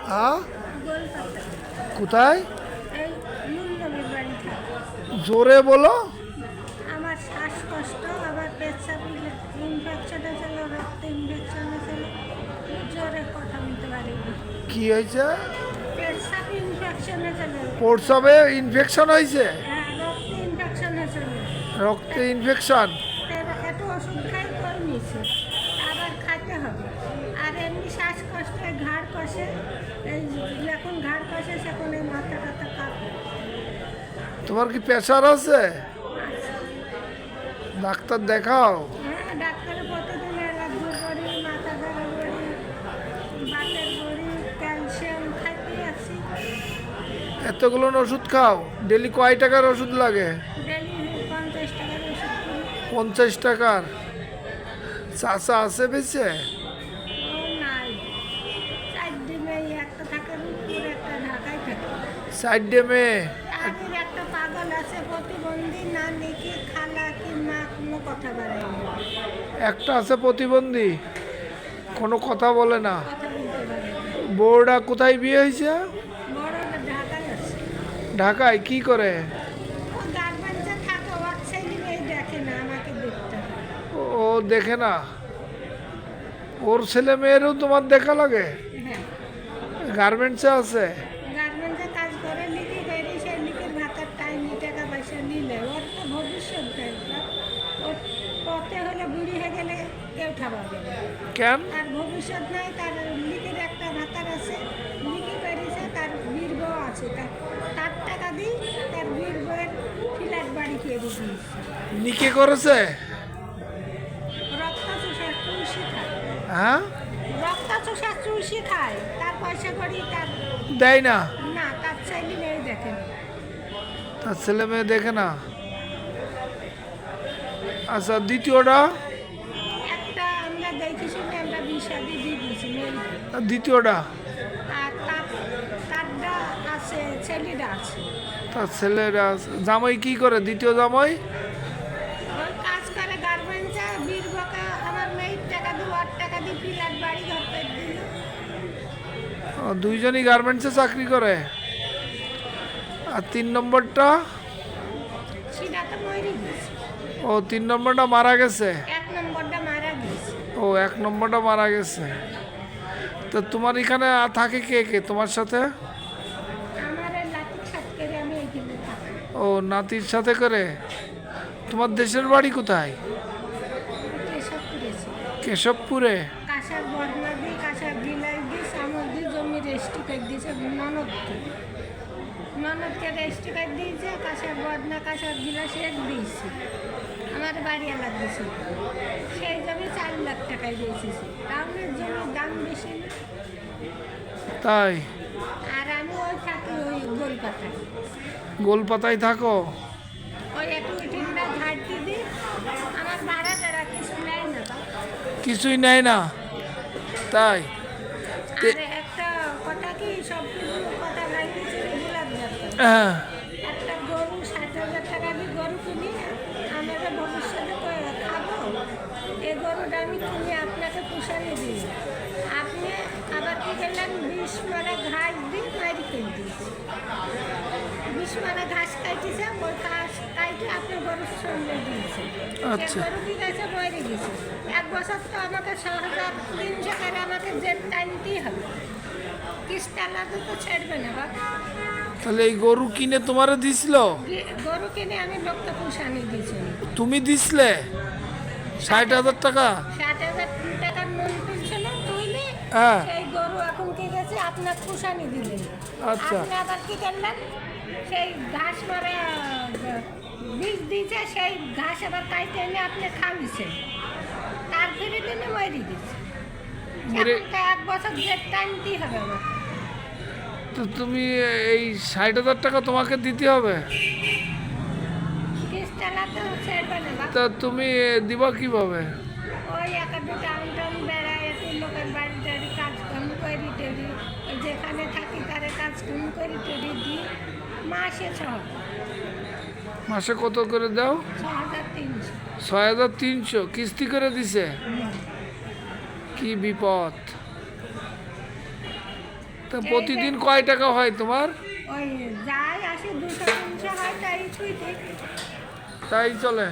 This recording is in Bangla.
হ্যাঁ, গোলপাতা। কোথায়? এই নুননবীর বাড়ি থাকে। জোরে বলো। আমার শ্বাসকষ্ট, আবার পেচ্ছাপ ইনফেকশন হয়েছিল, রক্ত ইনফেকশন হয়েছিল, জোরে কথা বলতে পারি না। কি হয়েছে? পেচ্ছাপ ইনফেকশন হয়েছিল। প্রস্রাবে ইনফেকশন হয়েছে? হ্যাঁ, রক্ত ইনফেকশন হয়েছিল। রক্তে ইনফেকশন? একটু ওষুধ খাই করে নিয়েছে, আবার খাইতে হবে। আর এমনি শ্বাসকষ্টে ঘাড় কষে, এই যখন ঘাড় কষে সেখন এই মাথা টাথা কাঁপে। তোমার কি প্রেশার আছে? ডাক্তার দেখাও। হ্যাঁ, ডাক্তারের প্রতিদিন এলার্জি করি, মাথা ধরা করি, বাতের করি, ক্যালসিয়াম খাইতে আছি। এতগুলো ওষুধ খাও? ডেলি কয় টাকার ওষুধ লাগে? ডেলি 50 টাকার ওষুধ করি। 50 টাকার? চাষা আছে বেঁচে? ও নাই, 4 দিনে একটা থাকে রূপপুর, একটা ঢাকায় থাকে। সাইডে মেয়ে? তাদের একটা পাগল আছে প্রতিবন্ধী, না দেখি খালা কি মা কোনো কথা বাড়ায় না, একটা আছে প্রতিবন্ধী, কোনো কথা বলে না। কথা বলতে পারে না। বউটা কোথায় বিয়ে হয়েছে? বড়টা ঢাকায় আছে। ঢাকায় কি করে? ও গার্মেন্টসে থাকে, ওর ছেলে মেয়ে দেখে না, আমাকে দেখতে হয়। ও দেখে না? ওর ছেলে মেয়েরও তোমার দেখা লাগে? হ্যাঁ, গার্মেন্টসে আছে? গার্মেন্টসে কাজ করে, লিখি করি, সেই লিখির ভাতার টাইমে টাকা পয়সা নিলে ওর তো ভবিষ্যৎ দরকার। ওর পথে হলে বুড়ি হয়ে গেলে কেউ ঠাবাবে না। কেন? তার ভবিষ্যৎ নাই, তার লিখির একটা ভাতার আছে, লিখি করেছে, তার বীর বউ আছে, তার টাকা দিই, তার বীর বউয়ের ফ্ল্যাট বাড়ি খেয়ে দিয়েছি। নিকে করেছে? রক্ত চুষা চুষি খায়, হ্যাঁ, রক্ত চুষা চুষি খায়, তার পয়সা করি তার দেয় না? না, তার ছেলে মেয়ে দেখেন। তার ছেলে মেয়ে দেখে না? আচ্ছা, দ্বিতীয়টা? একটা আমরা দেখি শুনে আমরা বিষাদি দিয়ে দিয়েছি মেয়ে। আর দ্বিতীয়টা? আর তারটা আছে, ছেলেটা আছে। তার ছেলেরা আছে। জামাই কি করে দ্বিতীয় জামাই? ওর কাজ করে গার্মেন্টসে, বীর বকা আমার মেয়ের টাকা দিয়ে, ওর টাকা দিয়ে ফ্ল্যাট বাড়ি ঘর করে দিল। দুইজনই গার্মেন্টসে চাকরি করে। আর 3 নম্বরটা? সেটা তো মরে গেছে। ও, 3 নম্বরটা মারা গেছে? 1 নম্বরটা মারা গেছে। ও, 1 নম্বরটা মারা গেছে। তো তোমার এখানে থাকে কে কে তোমার সাথে? আমার এই লাঠির সাথ করে আমি এইখানে থাকি। ও, নাতির সাথে করে। তোমার দেশের বাড়ি কোথায়? এসব করেছি। কেশবপুরে? কাঁসার বদনা দিই, কাঁসার গিলাই দিই, চামচ দিই, জমি রেস্টি করে দিয়েছে ননদকে। ননদকে রেস্টি করে দিয়েছে, কাঁসার বদনা কাঁসার গিলাস এক দিয়েছি। আমার বাড়ি এলাক দিয়েছিল, সেই জমি 4 লাখ টাকায় দিয়েছি। টাউনের জমির দাম বেশি না। তাই? আর আমি ওই থাকি ওই গোলপাতায়। গোলপাতায় থাকো? ওই একটু উঠিনা ঘাটতি দিই, আমার ভাড়া টাড়া কিছু নেয় না বা। কিছুই নেয় না? তাই? আর একটা কথা কি, সব কিছু কথা ভাঙিয়েছে গোলাপ যাত্রা। হ্যাঁ। একটা গরু 60,000 টাকা দিয়ে গরু কিনি, আমরা ভবিষ্যতে খাবো। এই গরুটা আমি কিনে আপনাকে পুষানি দিই, আপনি আবার কি করলেন, 20 মানে ঘাস দিই, মারি কিনে দিয়েছি। 20 মানে ঘাস খাইতেছে, ওই ঘাস খাইতে আপনি গরুর সঙ্গে দিয়েছে। আচ্ছা। গরু কি গেছে, মরে গেছে। 1 বছর তো আমাকে 6,300 করে আমাকে জেল টানতেই হবে, কিস্তি আলাদা তো ছাড়বে না বাবা। তাহলে এই গরু কিনে তোমারে দিছিল? গরু কিনে আমি লোককে পুষানি দিয়েছি। তুমি দিছিলে 60,000 টাকা? 60,000 টাকার নুন তুলছিল, তুইলে হ্যাঁ। সেই গরু এখন কি গেছে, আপনার পুষানি দিলেন। আচ্ছা। আপনি আবার কি করলেন, সেই ঘাস মারা বীজ দিয়েছে, সেই ঘাস আবার কাইতে এনে আপনি খাওয়াইছেন, তার ফিরে দিনে মরে দিচ্ছে। মরে- এখন তো 1 বছর জেল টানতেই হবে আমার। তো তুমি এই 60,000 টাকা তোমাকে দিতে হবে? কিস্তি আলাদা ছাড়বে না বাবা। তা তুমি দিবা কিভাবে? ওই একটা টাউন টাউন বেড়ায়, একটু লোকের বাড়ি টাড়ি কাজকাম করি টেরি, ওই যেখানে থাকি তারে কাজকাম করি টেরি দিই। মাসে 6,000। মাসে কত করে দাও? 6,300। 6,300 কিস্তি করে দিছে? কি বিপদ! তা প্রতিদিন কয় টাকা হয় তোমার? ওই যাই আসে 200-300 হয় তাই তুই তাই চলে?